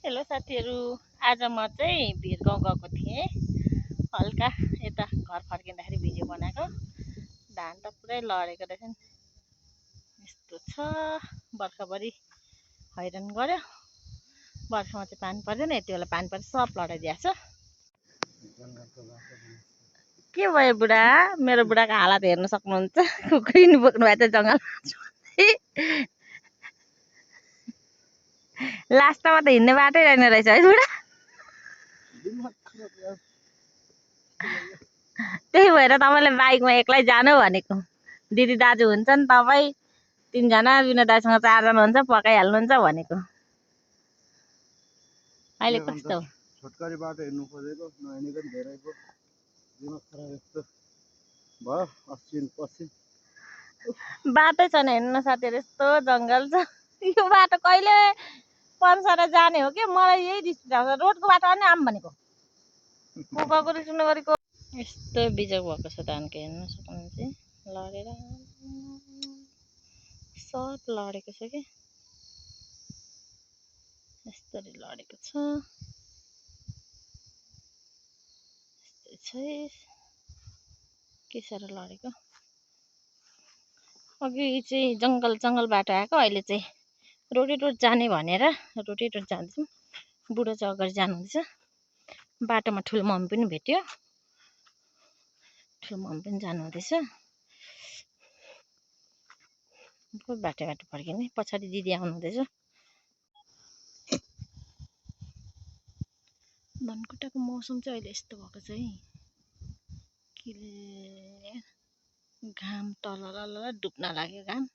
Hello साथीहरू, आज म चाहिँ भिरगाउँ गएको थिएँ। हल्का यता घर फर्किँदाखेरि भिडियो बनाएको। धान त पुरै लडेको रहेछ। यस्तो छ, बर्खाभरि हैरान गर्यो। बर्खामा चाहिँ पानी पर्दैन, यति बेला पानी पर्छ सब लडाइदिएको छ। के भयो बुढा? मेरो बुढाको हालत हेर्न सक्नुहुन्छ। कुकुरिनी बोक्नु भएको छ जङ्गल। लास्टमा त हिँड्ने बाटै रहेन रहेछ है बुढा। त्यही भएर तपाईँले बाइकमा एक्लै जानु भनेको। दिदी दाजु हुन्छ नि तपाईँ, 3 जना, विनोद दाजुसँग 4 जना हुन्छ, पकाइहाल्नुहुन्छ भनेको। अहिले कस्तो छोटकरी बाटो हेर्नु खोजेको नहिनेको नि धेरै पो दिमाग खराब यस्तो भयो। 80 पछि बाटै छैन हेर्नु साथीहरू, यस्तो जङ्गल छ। यो बाटो कहिले पन्सर जाने हो कि? मलाई यही रिस उठाउँछ। रोडको बाटो अनि आम भनेको कुकाको रिस उठ्नु गरेको। यस्तो बिजक भएको छ धानको, हेर्नु सक्नुहुन्छ। लडेर सब लडेको छ कि, यस्तरी लडेको छ। यस्तै छ, के साह्रो लडेको। अघि चाहिँ जङ्गल बाटो आएको, अहिले चाहिँ रोड जाने भनेर रोड जान्छौँ। बुढो चाहिँ अगाडि जानुहुँदैछ। बाटोमा ठुलो मम्मी पनि भेट्यो, ठुलो मम्मी पनि जानुहुँदैछ। बाटो फर्किने, पछाडि दिदी आउनुहुँदैछ। धनकुटाको मौसम चाहिँ अहिले यस्तो भएको छ है, कि घाम तल डुब्न लाग्यो घाम।